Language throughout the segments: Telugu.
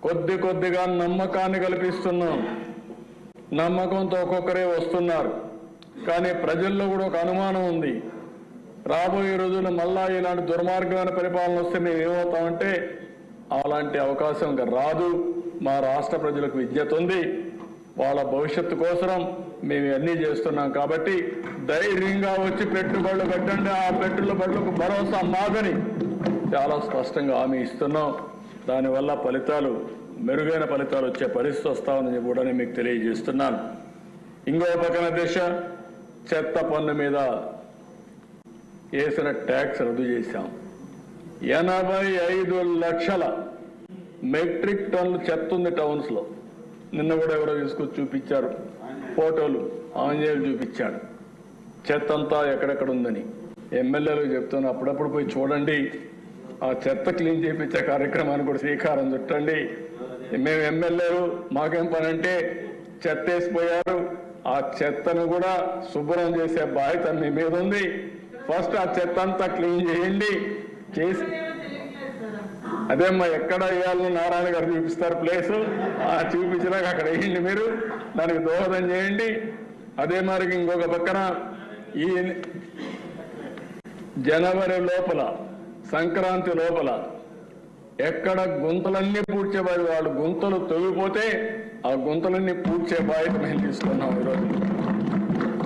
కొద్ది కొద్దిగా నమ్మకాన్ని కల్పిస్తున్నాం. నమ్మకంతో ఒక్కొక్కరే వస్తున్నారు. కానీ ప్రజల్లో కూడా ఒక అనుమానం ఉంది. రాబోయే రోజుల్లో మళ్ళా ఇలాంటి దుర్మార్గమైన పరిపాలన వస్తే మేము ఏమవుతామంటే అలాంటి అవకాశం ఇంకా రాదు. మా రాష్ట్ర ప్రజలకు విజ్ఞత ఉంది. వాళ్ళ భవిష్యత్తు కోసం మేము అన్నీ చేస్తున్నాం. కాబట్టి ధైర్యంగా వచ్చి పెట్టుబడులు పెట్టండి. ఆ పెట్టుబడులకు భరోసా మాదని చాలా స్పష్టంగా హామీ ఇస్తున్నాం. దానివల్ల ఫలితాలు మెరుగైన ఫలితాలు వచ్చే పరిస్థితి వస్తామని కూడా నేను మీకు తెలియజేస్తున్నాను. ఇంకో పక్కన దేశ చెత్త పన్ను మీద వేసిన ట్యాక్స్ రద్దు చేశాం. 85 లక్షల మెట్రిక్ టన్నులు చెత్త ఉంది టౌన్స్లో. నిన్న కూడా ఎవరో తీసుకొచ్చి చూపించారు, ఫోటోలు ఆంజనేయులు చూపించాడు. చెత్త అంతా ఎక్కడెక్కడ ఉందని ఎమ్మెల్యేలు చెప్తున్నా, అప్పుడప్పుడు పోయి చూడండి. ఆ చెత్త క్లీన్ చేయించే కార్యక్రమాన్ని కూడా శ్రీకారం చుట్టండి. మేము ఎమ్మెల్యేలు మాకేం పని అంటే చెత్త వేసిపోయారు, ఆ చెత్తను కూడా శుభ్రం చేసే బాధ్యత మీ మీద ఉంది. ఫస్ట్ ఆ చెత్త అంతా క్లీన్ చేయండి. చేసి అదేమ్మా ఎక్కడ వేయాలని నారాయణ గారు చూపిస్తారు ప్లేసు, చూపించినాక అక్కడ వేయండి. మీరు దానికి దోహదం చేయండి. అదే మరి ఇంకొక పక్కన ఈ జనవరి లోపల సంక్రాంతి లోపల ఎక్కడ గుంతలన్నీ పూడ్చేవాడు వాళ్ళు గుంతలు తొగిపోతే ఆ గుంతలన్నీ పూడ్చే బాధ్యత మేము తీసుకున్నాం. ఈరోజు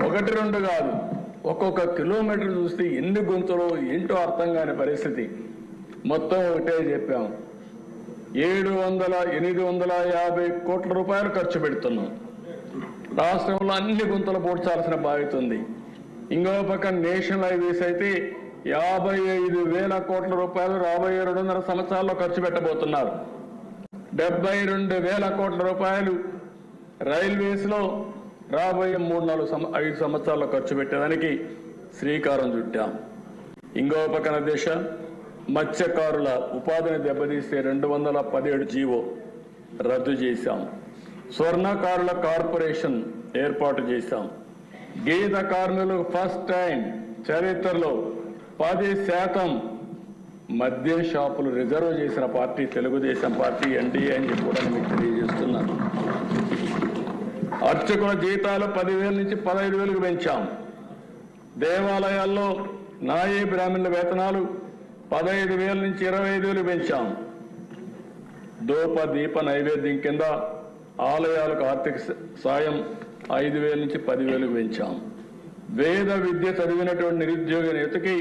1-2 కాదు, ఒక్కొక్క కిలోమీటర్ చూస్తే ఎన్ని గుంతలు ఏంటో అర్థం కాని పరిస్థితి. మొత్తం ఒకటే చెప్పాం, 850 కోట్ల రూపాయలు ఖర్చు పెడుతున్నాం. రాష్ట్రంలో అన్ని గుంతలు పూడ్చాల్సిన బాధ్యత ఉంది. ఇంకో పక్క నేషనల్ హైవేస్ అయితే 55,000 కోట్ల రూపాయలు రాబోయే 2.5 సంవత్సరాల్లో ఖర్చు పెట్టబోతున్నారు. 72,000 కోట్ల రూపాయలు రైల్వేస్ లో రాబోయే 3-5 సంవత్సరాల్లో ఖర్చు పెట్టేదానికి శ్రీకారం చుట్టాం. ఇంకో పక్కన దేశ మత్స్యకారుల ఉపాధిని దెబ్బతీసే 217 జీవో రద్దు చేశాం. స్వర్ణకారుల కార్పొరేషన్ ఏర్పాటు చేశాం. గీత కార్మికులకు ఫస్ట్ టైం చరిత్రలో 10% మద్యం షాపులు రిజర్వ్ చేసిన పార్టీ తెలుగుదేశం పార్టీ, ఎన్డీఏ అని కూడా మీకు తెలియజేస్తున్నాను. అర్చకుల జీతాలు 10,000 నుంచి 15,000కు పెంచాం. దేవాలయాల్లో నాయీ బ్రాహ్మణుల వేతనాలు 15,000 నుంచి 25,000 పెంచాం. దూప దీప నైవేద్యం కింద ఆలయాలకు ఆర్థిక సాయం 5,000 నుంచి 10,000కు పెంచాం. వేద విద్య చదివినటువంటి నిరుద్యోగ నేతకి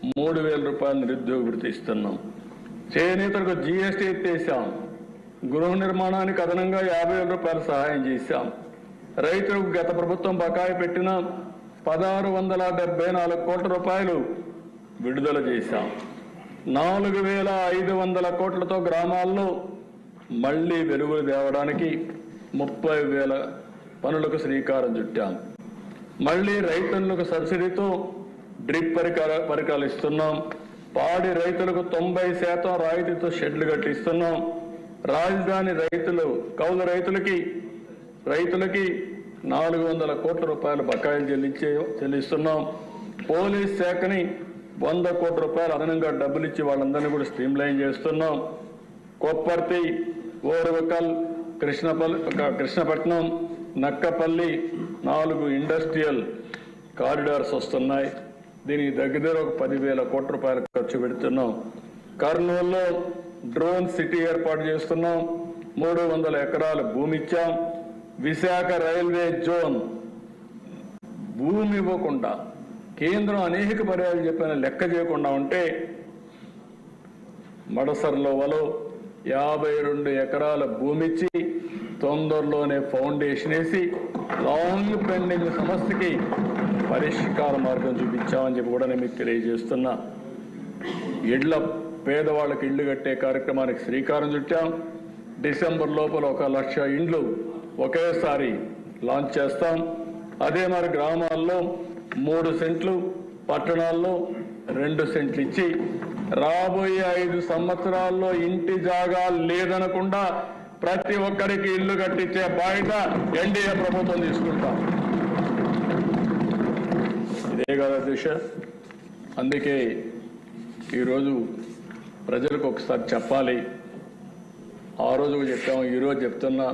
3,000 రూపాయలు నిరుద్యోగ వృత్తి ఇస్తున్నాం. చేనేతలకు జీఎస్టీ ఎత్తేసాం. గృహ నిర్మాణానికి అదనంగా 50,000 రూపాయలు సహాయం చేశాం. రైతులకు గత ప్రభుత్వం బకాయి పెట్టిన 1,674 కోట్ల రూపాయలు విడుదల చేశాం. 4,500 కోట్లతో గ్రామాల్లో మళ్లీ వెలుగులు తేవడానికి 30,000 పనులకు శ్రీకారం చుట్టాం. మళ్లీ రైతులకు సబ్సిడీతో డ్రిప్ పరికరాలు ఇస్తున్నాం. పాడి రైతులకు 90% రాయితీతో షెడ్లు కట్టిస్తున్నాం. రాజధాని రైతులు కౌలు రైతులకి 400 కోట్ల రూపాయలు బకాయిలు చెల్లిస్తున్నాం. పోలీస్ శాఖని 100 కోట్ల రూపాయలు అదనంగా డబ్బులు ఇచ్చి వాళ్ళందరినీ కూడా స్ట్రీమ్లైన్ చేస్తున్నాం. కొప్పర్తి, ఓర్వకల్, కృష్ణపట్నం, నక్కపల్లి 4 ఇండస్ట్రియల్ కారిడార్స్ వస్తున్నాయి. దీనికి దగ్గర ఒక 10,000 కోట్ల రూపాయలు ఖర్చు పెడుతున్నాం. కర్నూలులో డ్రోన్ సిటీ ఏర్పాటు చేస్తున్నాం. 300 ఎకరాల భూమి ఇచ్చాం. విశాఖ రైల్వే జోన్ భూమి ఇవ్వకుండా కేంద్రం అనేక పర్యాలు చెప్పిన లెక్క చేయకుండా ఉంటే మడసర్లోవలో 52 ఎకరాల భూమి ఇచ్చి తొందరలోనే ఫౌండేషన్ వేసి లాంగ్ పెండింగ్ సమస్యకి పరిష్కార మార్గం చూపించామని చెప్పి కూడా నేను మీకు తెలియజేస్తున్నా. పేదవాళ్ళకి ఇళ్లు కట్టే కార్యక్రమానికి శ్రీకారం చుట్టాం. డిసెంబర్ లోపల 1,00,000 ఇండ్లు ఒకేసారి లాంచ్ చేస్తాం. అదే మరి గ్రామాల్లో 3 సెంట్లు, పట్టణాల్లో 2 సెంట్లు ఇచ్చి రాబోయే 5 సంవత్సరాల్లో ఇంటి జాగా లేదనకుండా ప్రతి ఒక్కరికి ఇల్లు కట్టించే బాధ్యత ఎన్డీఏ ప్రభుత్వం తీసుకుంటాం. ఇదే కదా దిశ. అందుకే ఈరోజు ప్రజలకు ఒకసారి చెప్పాలి, ఆ రోజు చెప్పాం, ఈరోజు చెప్తున్నా,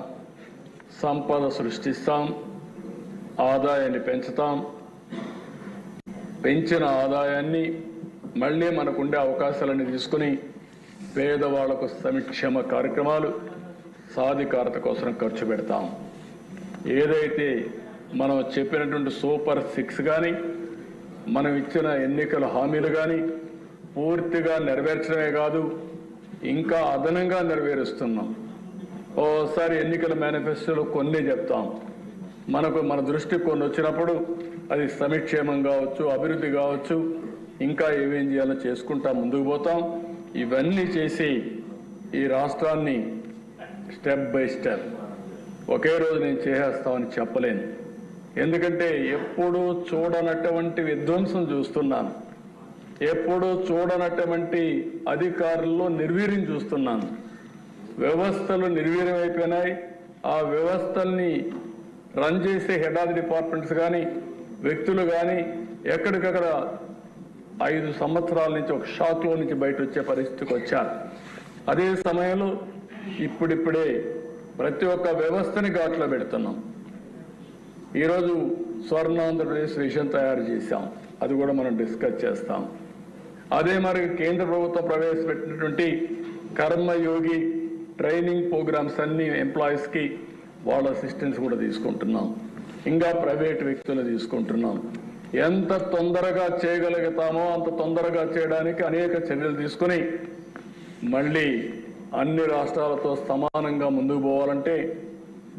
సంపద సృష్టిస్తాం, ఆదాయాన్ని పెంచుతాం, పెంచిన ఆదాయాన్ని మళ్ళీ మనకుండే అవకాశాలన్నీ తీసుకుని పేదవాళ్లకు సంక్షేమ కార్యక్రమాలు సాధికారత కోసం ఖర్చు పెడతాం. ఏదైతే మనం చెప్పినటువంటి సూపర్ 6 కానీ మనం ఇచ్చిన ఎన్నికల హామీలు కానీ పూర్తిగా నెరవేర్చడమే కాదు, ఇంకా అదనంగా నెరవేరుస్తున్నాం. ఓసారి ఎన్నికల మేనిఫెస్టోలో కొన్ని చెప్తాం, మన దృష్టికి కొన్ని వచ్చినప్పుడు అది సంక్షేమం కావచ్చు, అభివృద్ధి కావచ్చు, ఇంకా ఏమేం చేయాలో చేసుకుంటా ముందుకు పోతాం. ఇవన్నీ చేసి ఈ రాష్ట్రాన్ని స్టెప్ బై స్టెప్ ఒకే రోజు నేను చేసేస్తామని చెప్పలేను. ఎందుకంటే ఎప్పుడూ చూడనటువంటి విధ్వంసం చూస్తున్నాను, ఎప్పుడూ చూడనటువంటి అధికారుల్లో నిర్వీర్యం చూస్తున్నాను. వ్యవస్థలు నిర్వీర్యమైపోయినాయి. ఆ వ్యవస్థల్ని రన్ చేసే హెడ్ ఆఫ్ ది డిపార్ట్మెంట్స్ కానీ వ్యక్తులు కానీ ఎక్కడికక్కడ 5 సంవత్సరాల నుంచి ఒక షాక్లో నుంచి బయట వచ్చే పరిస్థితికి వచ్చారు. అదే సమయంలో ఇప్పుడిప్పుడే ప్రతి ఒక్క వ్యవస్థని ఘాట్లో పెడుతున్నాం. ఈరోజు స్వర్ణాంధ్రప్రదేశ్ విషయం తయారు చేశాం, అది కూడా మనం డిస్కస్ చేస్తాం. అదే మరి కేంద్ర ప్రభుత్వం ప్రవేశపెట్టినటువంటి కర్మయోగి ట్రైనింగ్ ప్రోగ్రామ్స్ అన్ని ఎంప్లాయీస్కి వాళ్ళ అసిస్టెన్స్ కూడా తీసుకుంటున్నాం. ఇంకా ప్రైవేట్ వ్యక్తులు తీసుకుంటున్నాం. ఎంత తొందరగా చేయగలుగుతామో అంత తొందరగా చేయడానికి అనేక చర్యలు తీసుకుని మళ్ళీ అన్ని రాష్ట్రాలతో సమానంగా ముందుకు పోవాలంటే,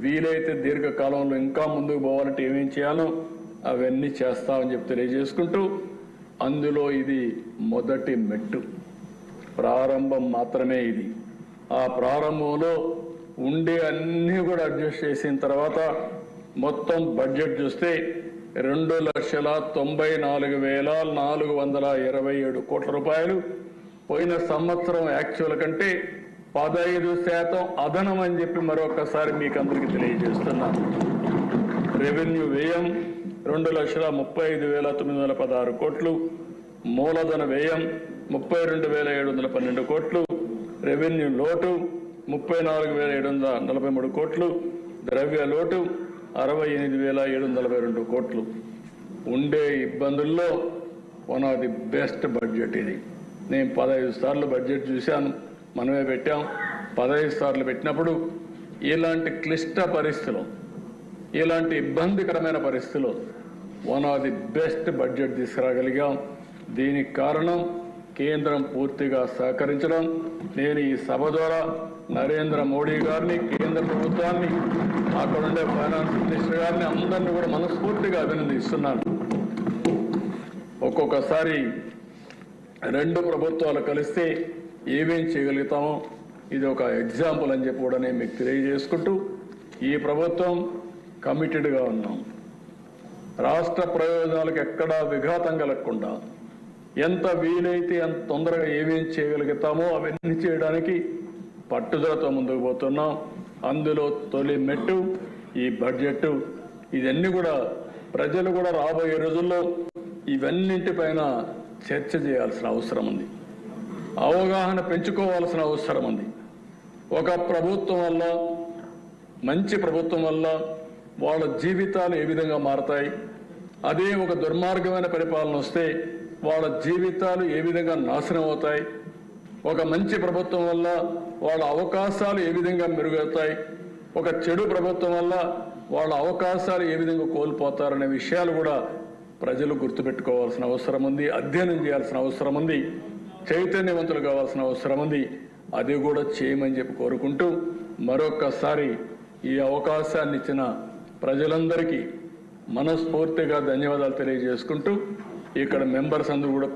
వీలైతే దీర్ఘకాలంలో ఇంకా ముందుకు పోవాలంటే ఏమేం చేయాలో అవన్నీ చేస్తామని చెప్పి తెలియజేసుకుంటూ, అందులో ఇది మొదటి మెట్టు, ప్రారంభం మాత్రమే ఇది. ఆ ప్రారంభంలో ఉండే అన్నీ కూడా అడ్జస్ట్ చేసిన తర్వాత మొత్తం బడ్జెట్ చూస్తే 2,94,427 కోట్ల రూపాయలు. పోయిన సంవత్సరం యాక్చువల్ కంటే 15% అదనం అని చెప్పి మరొకసారి మీకు అందరికీ తెలియజేస్తున్నాను. రెవెన్యూ వ్యయం 2,35,916 కోట్లు, మూలధన వ్యయం 32,712 కోట్లు, రెవెన్యూ లోటు 34,743 కోట్లు, ద్రవ్య లోటు 68,742 కోట్లు. ఉండే ఇబ్బందుల్లో one of the best budget ఇది. నేను 15 సార్లు బడ్జెట్ చూశాను, మనమే పెట్టాం. 15 సార్లు పెట్టినప్పుడు ఇలాంటి క్లిష్ట పరిస్థితులు, ఇలాంటి ఇబ్బందికరమైన పరిస్థితులు one of the best budget తీసుకురాగలిగాం. దీనికి కారణం కేంద్రం పూర్తిగా సహకరించడం. నేను ఈ సభ ద్వారా నరేంద్ర మోడీ గారిని, కేంద్ర ప్రభుత్వాన్ని, అక్కడుండే ఫైనాన్స్ మినిస్టర్ గారిని అందరినీ కూడా మనస్ఫూర్తిగా అభినందిస్తున్నాను. ఒక్కొక్కసారి 2 ప్రభుత్వాలు కలిస్తే ఏమేం చేయగలుగుతామో ఇది ఒక ఎగ్జాంపుల్ అని చెప్పి కూడా నేను మీకు తెలియజేసుకుంటూ, ఈ ప్రభుత్వం కమిటెడ్గా ఉన్నాం. రాష్ట్ర ప్రయోజనాలకు ఎక్కడా విఘాతం కలగకుండా ఎంత వీలైతే అంత తొందరగా ఏమేం చేయగలుగుతామో అవన్నీ చేయడానికి పట్టుదలతో ముందుకు పోతున్నాం. అందులో తొలి మెట్టు ఈ బడ్జెట్. ఇవన్నీ కూడా ప్రజలు కూడా రాబోయే రోజుల్లో ఇవన్నింటిపైన చర్చ చేయాల్సిన అవసరం ఉంది, అవగాహన పెంచుకోవాల్సిన అవసరం ఉంది. ఒక ప్రభుత్వం వల్ల, మంచి ప్రభుత్వం వల్ల వాళ్ళ జీవితాలు ఏ విధంగా మారతాయి, అదే ఒక దుర్మార్గమైన పరిపాలన వస్తే వాళ్ళ జీవితాలు ఏ విధంగా నాశనం అవుతాయి, ఒక మంచి ప్రభుత్వం వల్ల వాళ్ళ అవకాశాలు ఏ విధంగా మెరుగవుతాయి, ఒక చెడు ప్రభుత్వం వల్ల వాళ్ళ అవకాశాలు ఏ విధంగా కోల్పోతారనే విషయాలు కూడా ప్రజలు గుర్తుపెట్టుకోవాల్సిన అవసరం ఉంది, అధ్యయనం చేయాల్సిన అవసరం ఉంది, చైతన్యవంతులు కావాల్సిన అవసరం ఉంది. అది కూడా చేయమని చెప్పి కోరుకుంటూ మరొక్కసారి ఈ అవకాశాన్ని ఇచ్చిన ప్రజలందరికీ మనస్ఫూర్తిగా ధన్యవాదాలు తెలియజేసుకుంటూ, ఇక్కడ మెంబర్స్ అందరూ కూడా